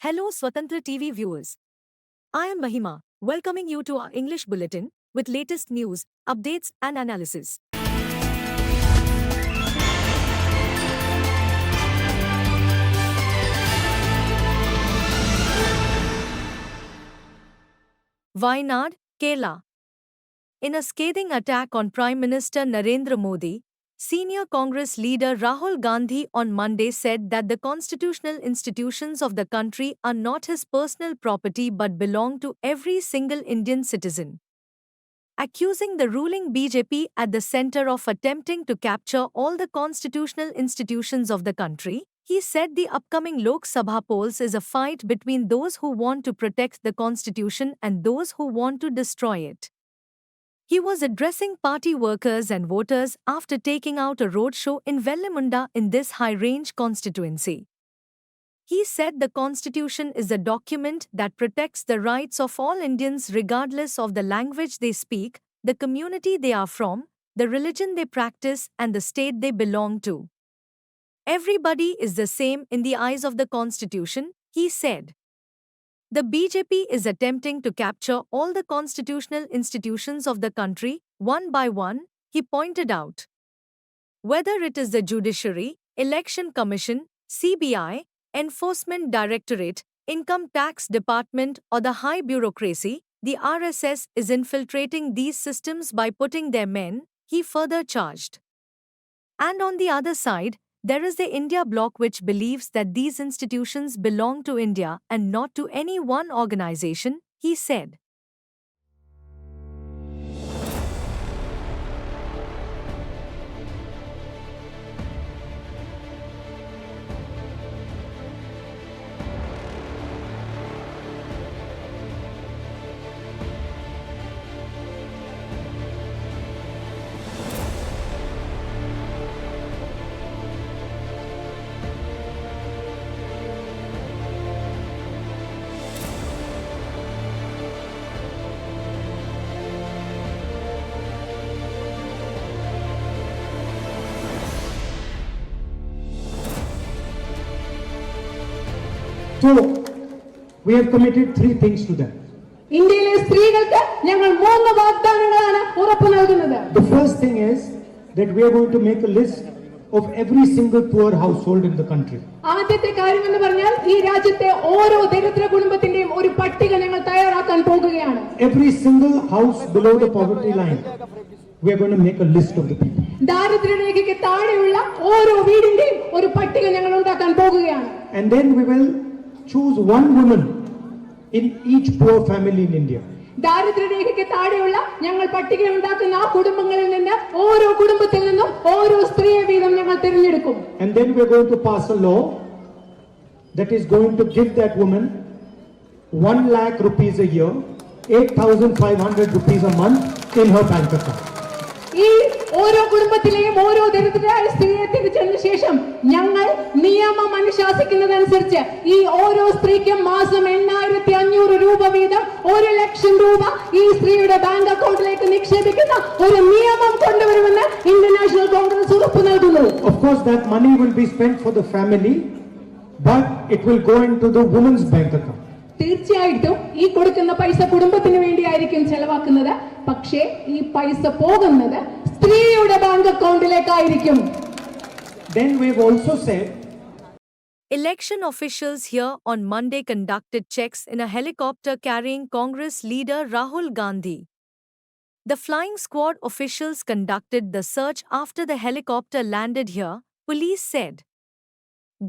Hello Swatantra TV viewers. I am Mahima, welcoming you to our English bulletin with latest news, updates and analysis. Wayanad, Kerala. In a scathing attack on Prime Minister Narendra Modi, senior Congress leader Rahul Gandhi on Monday said that the constitutional institutions of the country are not his personal property but belong to every single Indian citizen. Accusing the ruling BJP at the center of attempting to capture all the constitutional institutions of the country, he said the upcoming Lok Sabha polls is a fight between those who want to protect the constitution and those who want to destroy it. He was addressing party workers and voters after taking out a roadshow in Vellamunda in this high-range constituency. He said the constitution is a document that protects the rights of all Indians regardless of the language they speak, the community they are from, the religion they practice and the state they belong to. Everybody is the same in the eyes of the constitution, he said. The BJP is attempting to capture all the constitutional institutions of the country, one by one, he pointed out. Whether it is the judiciary, election commission, CBI, enforcement directorate, income tax department or the high bureaucracy, the RSS is infiltrating these systems by putting their men, he further charged. And on the other side, there is the India bloc which believes that these institutions belong to India and not to any one organization, he said. So, we have committed three things to them. ഇന്ത്യയിലെ സ്ത്രീകൾക്ക് ഞങ്ങൾ മൂന്ന് വാഗ്ദാനങ്ങളാണ് ഉറപ്പു നൽകുന്നത്. The first thing is that we are going to make a list of every single poor household in the country. ആദ്യത്തെ കാര്യം എന്ന് പറഞ്ഞാൽ ഈ രാജ്യത്തെ ഓരോ ദരിദ്ര കുടുംബത്തിന്റെയും ഒരു പട്ടിക ഞങ്ങൾ തയ്യാറാക്കാൻ പോകുകയാണ്. Every single house below the poverty line, we are going to make a list of the people. ദാരിദ്ര്യരേഖയ്ക്ക് താഴെയുള്ള ഓരോ വീടിന്റെയും ഒരു പട്ടിക ഞങ്ങൾ ഉണ്ടാക്കാൻ പോകുകയാണ്. And then we will choose one woman in each poor family in India. ദാരിദ്ര്യരേഖയ്ക്ക് താഴെയുള്ള ഞങ്ങൾ പട്ടിക ഉണ്ടാക്കുന്ന ആ കുടുംബങ്ങളിൽ നിന്ന് ഓരോ കുടുംബത്തിൽ നിന്നും ഓരോ സ്ത്രീയെ വീതം ഞങ്ങൾ തിരഞ്ഞെടുക്കും. And then we are going to pass a law that is going to give that woman 1 lakh rupees a year, 8,500 rupees a month in her bank account. ഈ ഓരോ കുടുംബത്തിലെയും ഓരോ ദരിദ്രരായ സ്ത്രീയെ തിരിച്ചതിന് ശേഷം ഞങ്ങൾ നിയമം അനുശാസിക്കുന്നതനുസരിച്ച് ഈ ഓരോ സ്ത്രീക്കും മാസം 8,500 രൂപ വീതം 1 ലക്ഷം രൂപ ഈ സ്ത്രീയുടെ ബാങ്ക് അക്കൗണ്ടിലേക്ക് നിക്ഷേപിക്കുന്ന ഒരു നിയമം കൊണ്ടുവരുമെന്ന് ഇന്ത്യൻ നാഷണൽ കോൺഗ്രസ് ഉറപ്പു നൽകുന്നു. Of course, that money will be spent for the family, but it will go into the woman's bank account. തീർച്ചയായിട്ടും ഈ കൊടുക്കുന്ന പൈസ കുടുംബത്തിന് വേണ്ടിയായിരിക്കും ചെലവാക്കുന്നത്. പക്ഷേ ഈ പൈസ പോകുന്നത് സ്ത്രീയുടെ bank അക്കൗണ്ടിലേക്കായിരിക്കും. Then we've also said Election officials here on Monday conducted checks in a helicopter carrying Congress leader Rahul Gandhi. The flying squad officials conducted the search after the helicopter landed here, police said.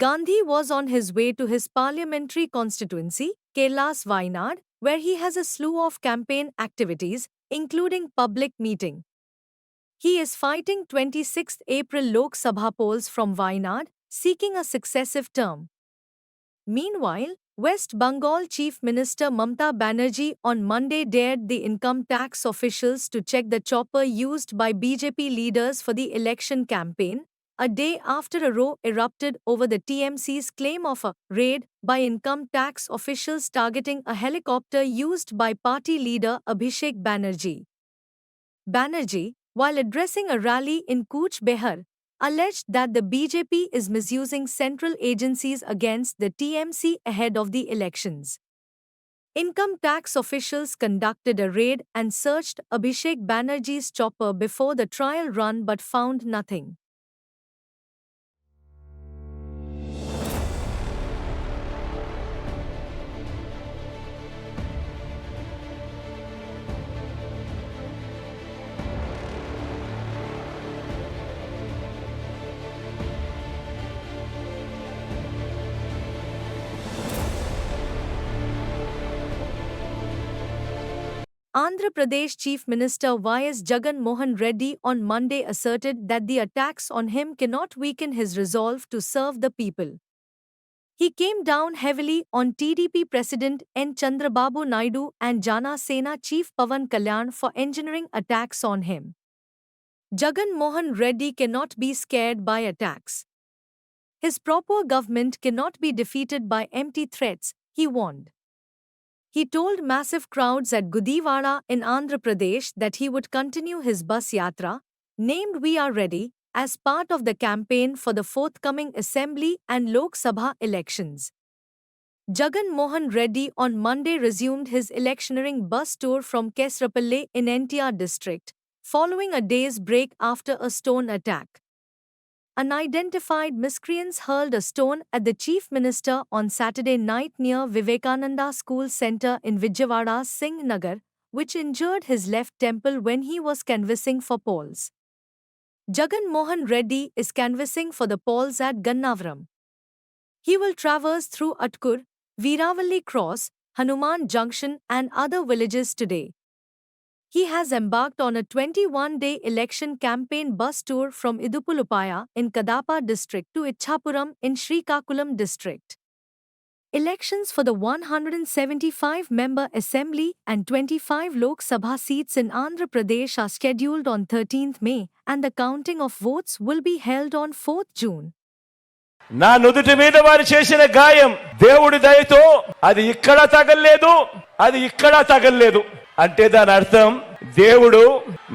Gandhi was on his way to his parliamentary constituency, Kerala's Wayanad, where he has a slew of campaign activities, including public meeting. He is fighting 26th April Lok Sabha polls from Wayanad, seeking a successive term. Meanwhile, West Bengal Chief Minister Mamta Banerjee on Monday dared the income tax officials to check the chopper used by BJP leaders for the election campaign, a day after a row erupted over the TMC's claim of a raid by income tax officials targeting a helicopter used by party leader Abhishek Banerjee. Banerjee, while addressing a rally in Cooch Behar, alleged that the BJP is misusing central agencies against the TMC ahead of the elections. Income tax officials conducted a raid and searched Abhishek Banerjee's chopper before the trial run but found nothing. Andhra Pradesh Chief Minister Y.S. Jagan Mohan Reddy on Monday asserted that the attacks on him cannot weaken his resolve to serve the people. He came down heavily on TDP President N. Chandrababu Naidu and Jana Sena Chief Pawan Kalyan for engineering attacks on him. Jagan Mohan Reddy cannot be scared by attacks. His proper government cannot be defeated by empty threats, he warned. He told massive crowds at Gudivada in Andhra Pradesh that he would continue his bus yatra, named We Are Ready, as part of the campaign for the forthcoming Assembly and Lok Sabha elections. Jagan Mohan Reddy on Monday resumed his electioneering bus tour from Kesrapalle in NTR district, following a day's break after a stone attack. Unidentified miscreants hurled a stone at the Chief Minister on Saturday night near Vivekananda School Centre in Vijayawada's Singh Nagar, which injured his left temple when he was canvassing for polls. Jagan Mohan Reddy is canvassing for the polls at Gannavaram. He will traverse through Atkur, Veeravalli Cross, Hanuman Junction and other villages today. He has embarked on a 21-day election campaign bus tour from Idupulupaya in Kadapa district to Ichhapuram in Srikakulam district. Elections for the 175-member Assembly and 25 Lok Sabha seats in Andhra Pradesh are scheduled on 13th May and the counting of votes will be held on 4th June. నా నుదుటి మీద వారు చేసిన గాయం దేవుడి దయతో అది ఇక్కడ తగల్లేదు, అది ఇక్కడ తగల్లేదు అంటే దాని అర్థం దేవుడు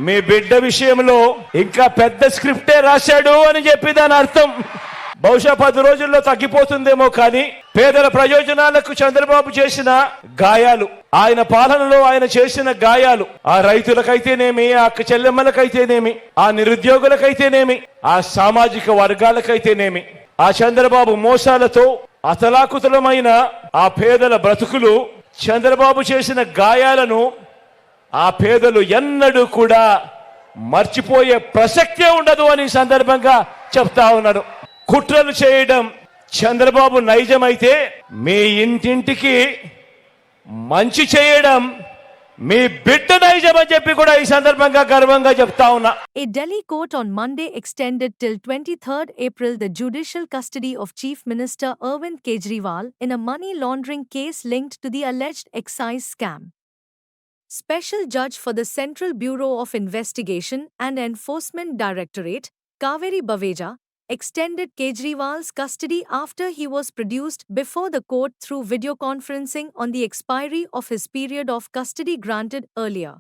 మీ బిడ్డ విషయంలో ఇంకా పెద్ద స్క్రిప్టే రాశాడు అని చెప్పి దాని అర్థం. బహుశా 10 రోజుల్లో తగ్గిపోతుందేమో కానీ పేదల ప్రయోజనాలకు చంద్రబాబు చేసిన గాయాలు, ఆయన పాలనలో ఆయన చేసిన గాయాలు, ఆ రైతులకైతేనేమి, ఆ అక్క చెల్లెమ్మలకైతేనేమి, ఆ నిరుద్యోగులకైతేనేమి, ఆ సామాజిక వర్గాలకైతేనేమి, ఆ చంద్రబాబు మోసాలతో అతలాకుతలమైన ఆ పేదల బ్రతుకులు, చంద్రబాబు చేసిన గాయాలను ఆ పేదలు ఎన్నడూ కూడా మర్చిపోయే ప్రసక్తే ఉండదు అని సందర్భంగా చెప్తా ఉన్నాను. కుట్రలు చేయడం చంద్రబాబు నైజమైతే మీ ఇంటింటికి మంచి చేయడం మీ బిడ్డ నైజం అని చెప్పి కూడా ఈ సందర్భంగా గర్వంగా చెప్తా ఉన్నా. A Delhi court on Monday extended till 23rd April the judicial custody of Chief Minister Arvind Kejriwal in a money laundering case linked to the alleged excise scam. Special Judge for the Central Bureau of Investigation and Enforcement Directorate, Kaveri Baveja, extended Kejriwal's custody after he was produced before the court through video conferencing on the expiry of his period of custody granted earlier.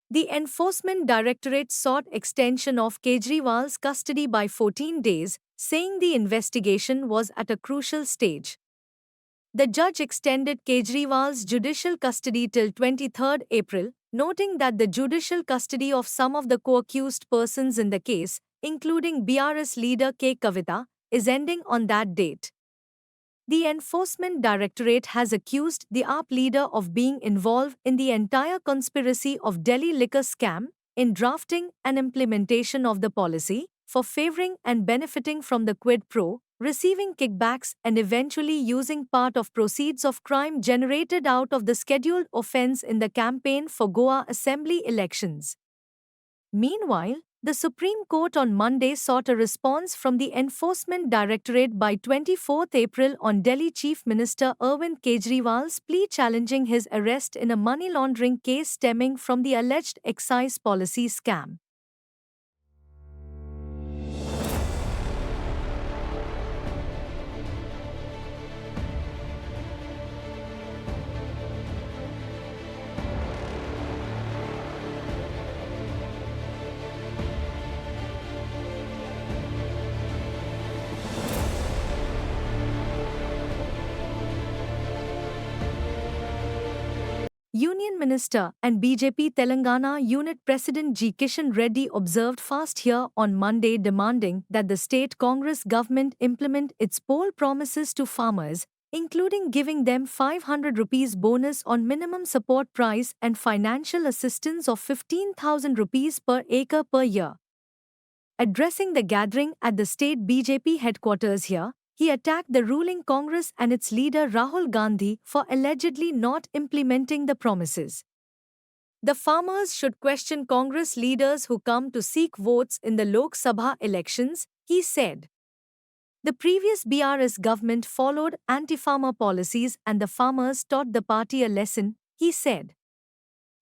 The Enforcement Directorate sought extension of Kejriwal's custody by 14 days, saying the investigation was at a crucial stage. The judge extended Kejriwal's judicial custody till 23rd April, noting that the judicial custody of some of the co-accused persons in the case, including BRS leader K. Kavita, is ending on that date. The Enforcement Directorate has accused the AAP leader of being involved in the entire conspiracy of Delhi liquor scam, in drafting and implementation of the policy, for favoring and benefiting from the quid pro, receiving kickbacks and eventually using part of proceeds of crime generated out of the scheduled offence in the campaign for Goa Assembly elections. Meanwhile, the Supreme Court on Monday sought a response from the Enforcement Directorate by 24th April on Delhi Chief Minister Arvind Kejriwal's plea challenging his arrest in a money laundering case stemming from the alleged excise policy scam. Union Minister and BJP Telangana Unit President G. Kishan Reddy observed fast here on Monday, demanding that the state Congress government implement its poll promises to farmers, including giving them 500 rupees bonus on minimum support price and financial assistance of 15,000 rupees per acre per year. Addressing the gathering at the state BJP headquarters here, he attacked the ruling Congress and its leader Rahul Gandhi for allegedly not implementing the promises. The farmers should question Congress leaders who come to seek votes in the Lok Sabha elections, he said. The previous BRS government followed anti-farmer policies and the farmers taught the party a lesson, he said.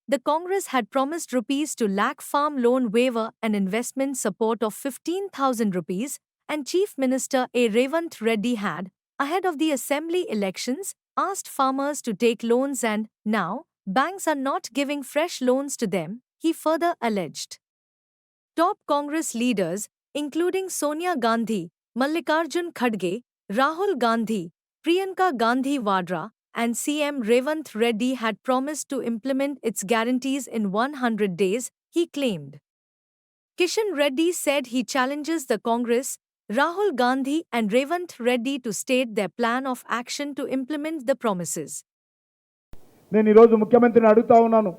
The Congress had promised rupees to lakh farm loan waiver and investment support of 15,000 rupees, and Chief Minister A. Revant Reddy had, ahead of the assembly elections, asked farmers to take loans and, now, banks are not giving fresh loans to them, he further alleged. Top Congress leaders, including Sonia Gandhi, Mallikarjun Kharge, Rahul Gandhi, Priyanka Gandhi Vadra, and CM Revant Reddy had promised to implement its guarantees in 100 days, he claimed. Kishan Reddy said he challenges the Congress, Rahul Gandhi and Revant Reddy to state their plan of action to implement the promises. నేను ఈరోజు ముఖ్యమంత్రిని అడుగుతా ఉన్నాను,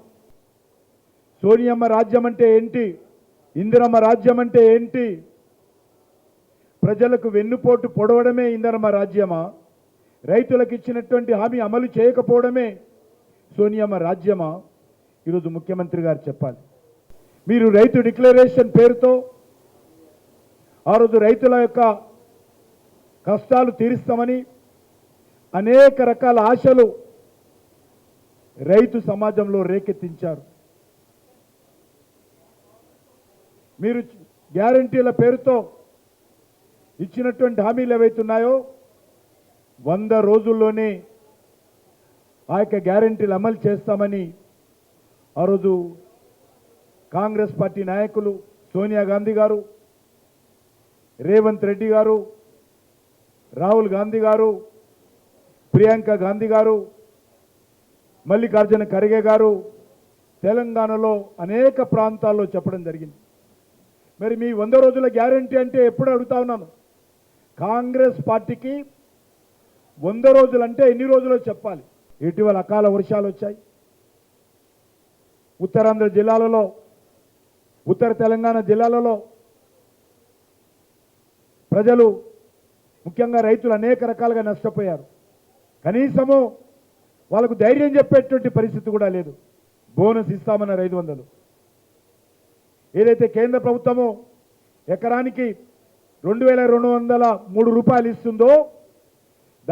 సోనియమ్మ రాజ్యం అంటే ఏంటి, ఇందిరమ్మ రాజ్యం అంటే ఏంటి, ప్రజలకు వెన్నుపోటు పొడవడమే ఇందిరమ్మ రాజ్యమా, రైతులకు ఇచ్చినటువంటి హామీ అమలు చేయకపోవడమే సోనియమ్మ రాజ్యమా? ఈరోజు ముఖ్యమంత్రి గారు చెప్పాలి. మీరు రైతు డిక్లరేషన్ పేరుతో ఆ రోజు రైతుల యొక్క కష్టాలు తీరుస్తామని అనేక రకాల ఆశలు రైతు సమాజంలో రేకెత్తించారు. మీరు గ్యారంటీల పేరుతో ఇచ్చినటువంటి హామీలు ఏవైతున్నాయో 100 రోజుల్లోనే ఆ యొక్క గ్యారంటీలు అమలు చేస్తామని ఆ రోజు కాంగ్రెస్ పార్టీ నాయకులు సోనియా గాంధీ గారు, రేవంత్ రెడ్డి గారు, రాహుల్ గాంధీ గారు, ప్రియాంక గాంధీ గారు, మల్లికార్జున ఖర్గే గారు తెలంగాణలో అనేక ప్రాంతాల్లో చెప్పడం జరిగింది. మరి మీ 100 రోజుల గ్యారంటీ అంటే ఎప్పుడు అడుగుతా ఉన్నాను, కాంగ్రెస్ పార్టీకి 100 రోజులు అంటే ఎన్ని రోజులో చెప్పాలి. ఇటీవల అకాల వర్షాలు వచ్చాయి. ఉత్తరాంధ్ర జిల్లాలలో, ఉత్తర తెలంగాణ జిల్లాలలో ప్రజలు, ముఖ్యంగా రైతులు అనేక రకాలుగా నష్టపోయారు. కనీసము వాళ్ళకు ధైర్యం చెప్పేటువంటి పరిస్థితి కూడా లేదు. బోనస్ ఇస్తామన్నారు 500. ఏదైతే కేంద్ర ప్రభుత్వము ఎకరానికి 2,203 రూపాయలు ఇస్తుందో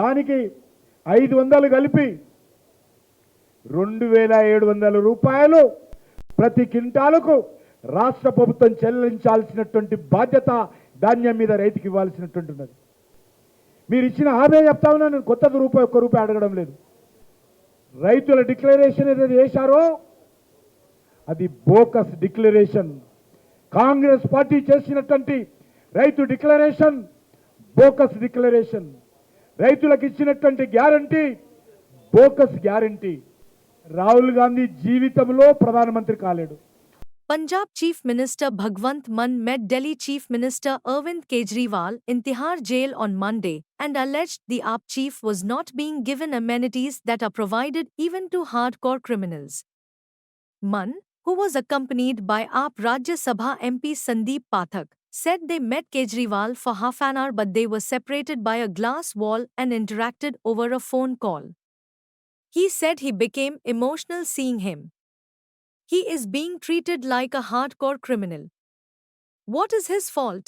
దానికి 500 కలిపి 2,700 రూపాయలు ప్రతి క్వింటాలకు రాష్ట్ర ప్రభుత్వం చెల్లించాల్సినటువంటి బాధ్యత ధాన్యం మీద రైతుకి ఇవ్వాల్సినటువంటి ఉన్నది. మీరు ఇచ్చిన హామీ చెప్తా ఉన్నా, నేను కొత్తది ఒక్క రూపాయి అడగడం లేదు. రైతుల డిక్లరేషన్ ఏదైతే చేశారో అది బోకస్ డిక్లరేషన్. కాంగ్రెస్ పార్టీ చేసినటువంటి రైతు డిక్లరేషన్ బోకస్ డిక్లరేషన్. రైతులకు ఇచ్చినటువంటి guarantee bogus guarantee. Rahul Gandhi జీవితంలో ప్రధానమంత్రి కాలేడు. Punjab Chief Minister Bhagwant Mann met Delhi Chief Minister Arvind Kejriwal in Tihar jail on Monday and alleged the AAP chief was not being given amenities that are provided even to hardcore criminals. Mann, who was accompanied by AAP Rajya Sabha MP Sandeep Pathak, said they met Kejriwal for half an hour but they were separated by a glass wall and interacted over a phone call. He said he became emotional seeing him. He is being treated like a hardcore criminal. What is his fault?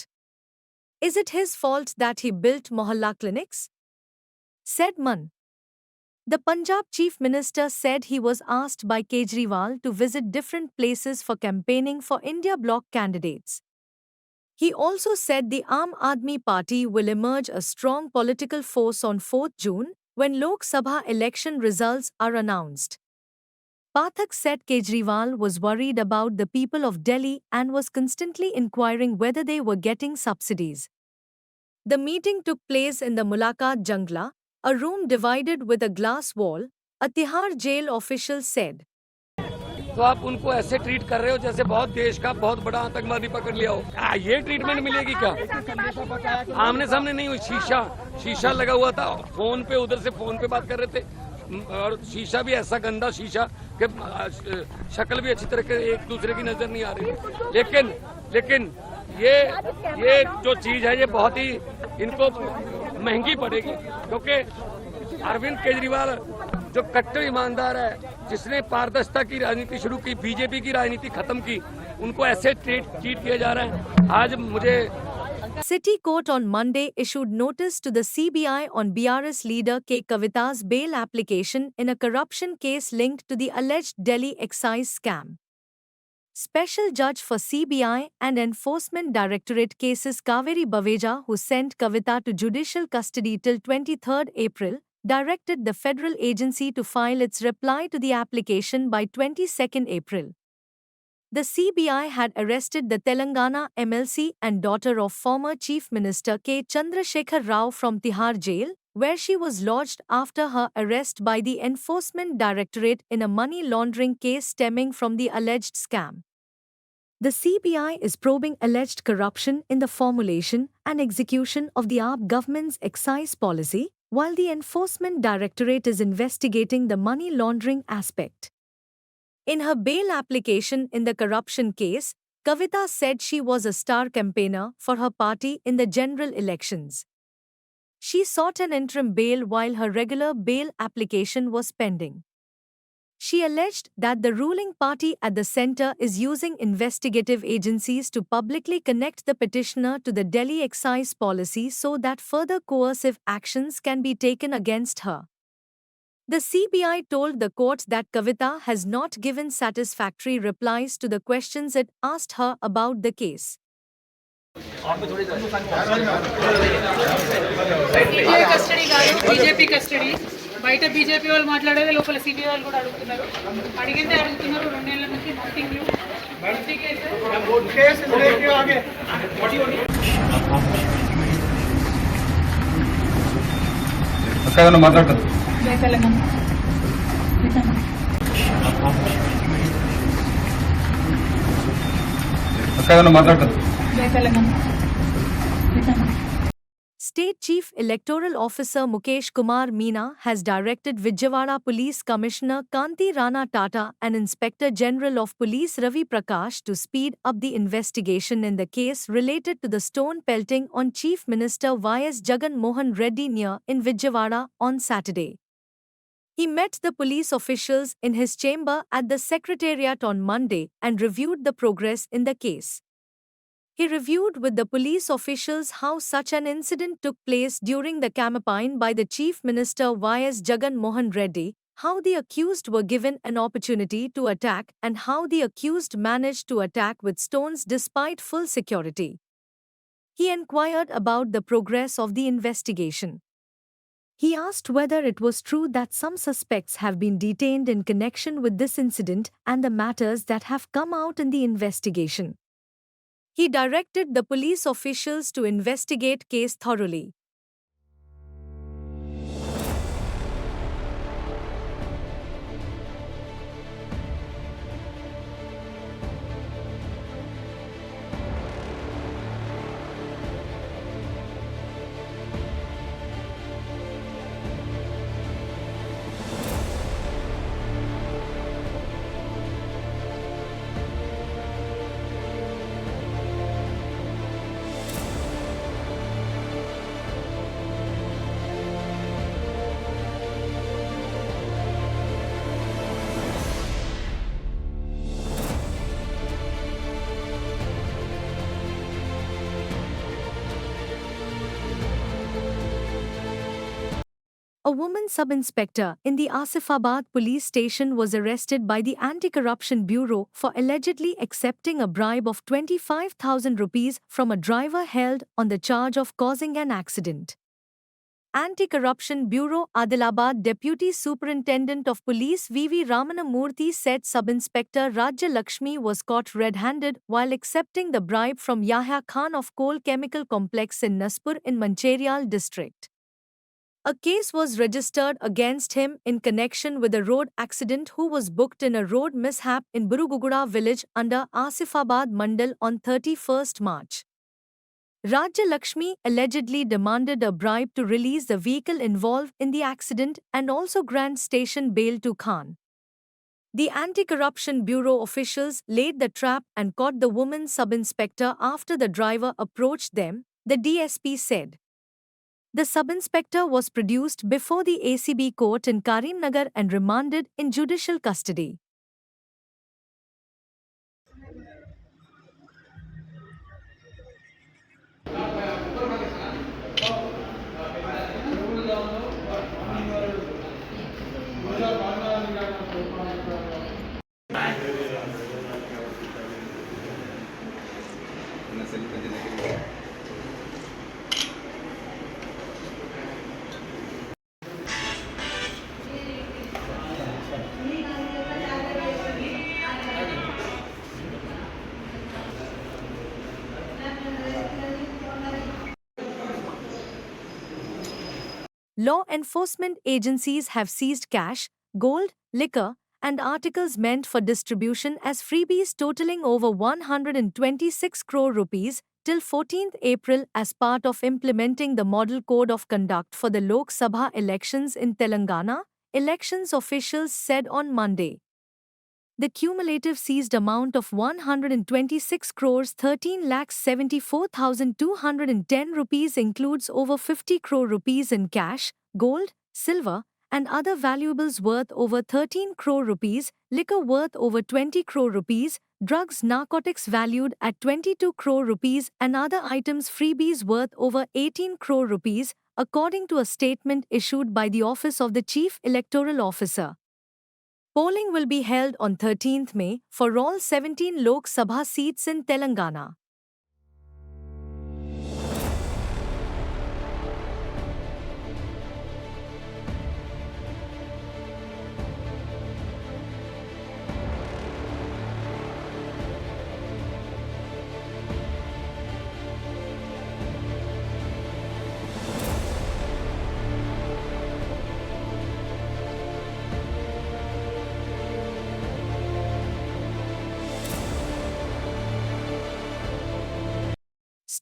Is it his fault that he built Mohalla clinics? Said Mann. The Punjab Chief Minister said he was asked by Kejriwal to visit different places for campaigning for India bloc candidates. He also said the Aam Aadmi Party will emerge a strong political force on 4th June when Lok Sabha election results are announced. Pathak said Kejriwal was worried about the people of Delhi and was constantly inquiring whether they were getting subsidies. The meeting took place in the Mulaqat Jungla, a room divided with a glass wall, A Tihar jail official said. तो आप उनको ऐसे treat कर रहे हो जैसे बहुत देश का बहुत बड़ा आतंकवादी पकड़ लिया हो। ये ट्रीटमेंट मिलेगी क्या? आमने सामने नहीं हुई, शीशा लगा हुआ था, फोन पे उधर से फोन पे बात कर रहे थे, और शीशा भी ऐसा गंदा शीशा कि शक्ल भी अच्छी तरह के एक दूसरे की नजर नहीं आ रही। लेकिन ये जो चीज है ये बहुत ही इनको महंगी पड़ेगी, क्योंकि अरविंद केजरीवाल जो कट्टर ईमानदार है, जिसने पारदर्शिता की राजनीति शुरू की, बीजेपी की राजनीति खत्म की, उनको ऐसे ट्रीट किया जा रहा है। आज मुझे City Court on Monday issued notice to the CBI on BRS leader K. Kavita's bail application in a corruption case linked to the alleged Delhi excise scam. Special Judge for CBI and Enforcement Directorate cases Kaveri Baveja, who sent Kavita to judicial custody till 23 April, directed the federal agency to file its reply to the application by 22 April. The CBI had arrested the Telangana MLC and daughter of former Chief Minister K. Chandrasekhar Rao from Tihar jail, where she was lodged after her arrest by the Enforcement Directorate in a money laundering case stemming from the alleged scam. The CBI is probing alleged corruption in the formulation and execution of the AAP government's excise policy, while the Enforcement Directorate is investigating the money laundering aspect. In her bail application in the corruption case, Kavita said she was a star campaigner for her party in the general elections. She sought an interim bail while her regular bail application was pending. She alleged that the ruling party at the centre is using investigative agencies to publicly connect the petitioner to the Delhi excise policy so that further coercive actions can be taken against her. The CBI told the court that Kavita has not given satisfactory replies to the questions it asked her about the case. CBI custody కాదు, BJP custody. బయట BJP వాళ్ళు మాట్లాడేది లోపల CBI వాళ్ళు కూడా అడుగుతున్నారు. అడిగిందే అడుగుతున్నారు. 2 నెలల నుంచి నథింగ్ న్యూ. మాట్లాడతారు మాట్లాడతారు State Chief Electoral Officer Mukesh Kumar Meena has directed Vijayawada Police Commissioner Kanti Rana Tata and Inspector General of Police Ravi Prakash to speed up the investigation in the case related to the stone pelting on Chief Minister Y.S. Jagan Mohan Reddy near in Vijayawada on Saturday. He met the police officials in his chamber at the Secretariat on Monday and reviewed the progress in the case. He reviewed with the police officials how such an incident took place during the campaign by the Chief Minister Y.S. Jagan Mohan Reddy, how the accused were given an opportunity to attack and how the accused managed to attack with stones despite full security. He inquired about the progress of the investigation. He asked whether it was true that some suspects have been detained in connection with this incident and the matters that have come out in the investigation. He directed the police officials to investigate case thoroughly. A woman sub-inspector in the Asifabad police station was arrested by the Anti-Corruption Bureau for allegedly accepting a bribe of 25,000 rupees from a driver held on the charge of causing an accident. Anti-Corruption Bureau Adilabad Deputy Superintendent of Police V.V. Ramanamurthy said Sub-Inspector Rajya Lakshmi was caught red-handed while accepting the bribe from Yahya Khan of Coal Chemical Complex in Naspur in Mancherial district. A case was registered against him in connection with a road accident who was booked in a road mishap in Buruguguda village under Asifabad Mandal on 31st March. Rajya Lakshmi allegedly demanded a bribe to release the vehicle involved in the accident and also grant station bail to Khan. The Anti-Corruption Bureau officials laid the trap and caught the woman sub-inspector after the driver approached them, the DSP said. The sub-inspector was produced before the ACB court in Karimnagar and remanded in judicial custody. Law enforcement agencies have seized cash, gold, liquor, and articles meant for distribution as freebies totaling over 126 crore rupees till 14th April as part of implementing the Model Code of Conduct for the Lok Sabha elections in Telangana, elections officials said on Monday. The cumulative seized amount of 126 crores 13,74,210 rupees includes over 50 crore rupees in cash, gold, silver, and other valuables worth over 13 crore rupees, liquor worth over 20 crore rupees, drugs narcotics valued at 22 crore rupees and other items freebies worth over 18 crore rupees, according to a statement issued by the Office of the Chief Electoral Officer. Polling will be held on 13th May for all 17 Lok Sabha seats in Telangana.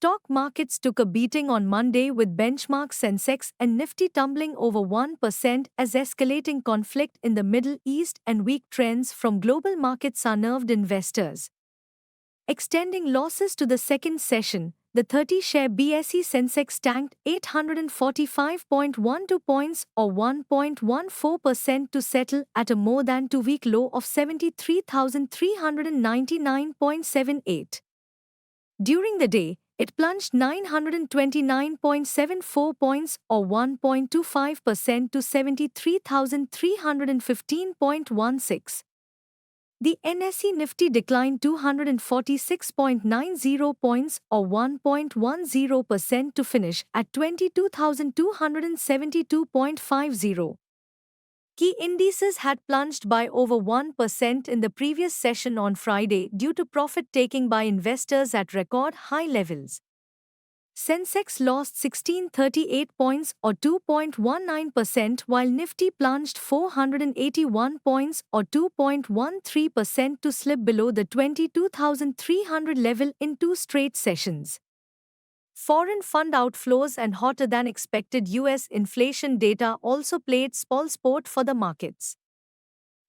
Stock markets took a beating on Monday with benchmark Sensex and Nifty tumbling over 1% as escalating conflict in the Middle East and weak trends from global markets unnerved investors. Extending losses to the second session, the 30-share BSE Sensex tanked 845.12 points or 1.14% to settle at a more than two-week low of 73,399.78. During the day, it plunged 929.74 points or 1.25% to 73,315.16. The NSE Nifty declined 246.90 points or 1.10% to finish at 22,272.50. Key indices had plunged by over 1% in the previous session on Friday due to profit-taking by investors at record high levels. Sensex lost 1638 points or 2.19% while Nifty plunged 481 points or 2.13% to slip below the 22,300 level in two straight sessions. Foreign fund outflows and hotter-than-expected U.S. inflation data also played spoilsport for the markets.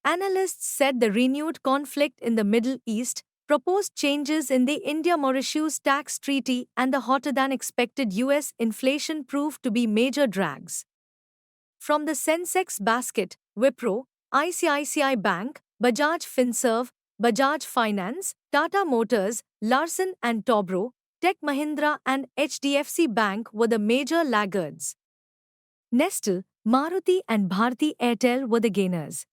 Analysts said the renewed conflict in the Middle East, proposed changes in the India-Mauritius tax treaty and the hotter-than-expected U.S. inflation proved to be major drags. From the Sensex basket, Wipro, ICICI Bank, Bajaj Finserv, Bajaj Finance, Tata Motors, Larsen & Toubro, Tech Mahindra and HDFC Bank were the major laggards. Nestle, Maruti and Bharti Airtel were the gainers.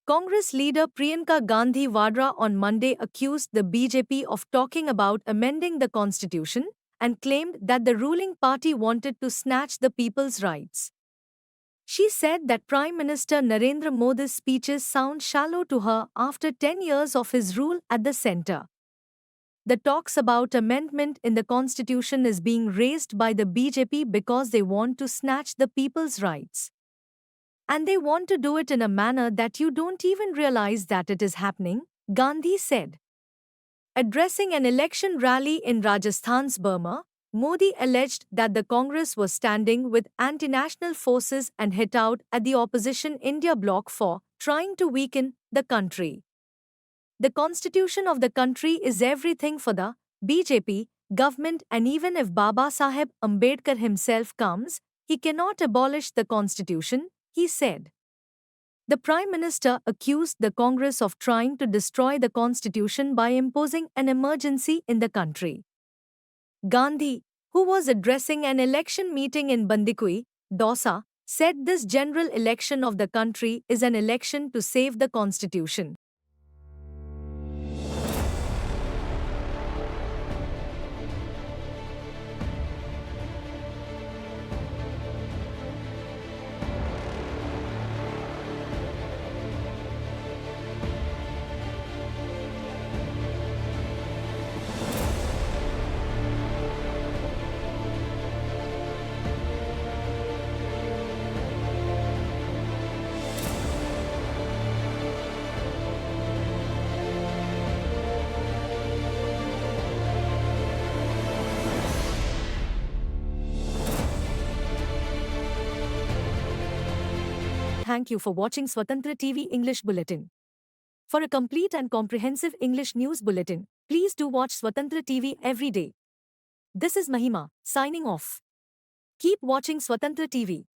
Congress leader Priyanka Gandhi Vadra on Monday accused the BJP of talking about amending the constitution and claimed that the ruling party wanted to snatch the people's rights. She said that Prime Minister Narendra Modi's speeches sound shallow to her after 10 years of his rule at the centre. The talks about amendment in the constitution is being raised by the BJP because they want to snatch the people's rights. And they want to do it in a manner that you don't even realize that it is happening, Gandhi said. Addressing an election rally in Rajasthan's Burma, Modi alleged that the Congress was standing with anti-national forces and hit out at the opposition India bloc for trying to weaken the country. The constitution of the country is everything for the BJP government, and even if Baba Saheb Ambedkar himself comes, he cannot abolish the constitution, he said. The Prime Minister accused the Congress of trying to destroy the constitution by imposing an emergency in the country. Gandhi, who was addressing an election meeting in Bandikui, Dausa, said this general election of the country is an election to save the constitution. Thank you for watching Swatantra TV English Bulletin. For a complete and comprehensive English news bulletin, please do watch Swatantra TV every day. This is Mahima, signing off. Keep watching Swatantra TV.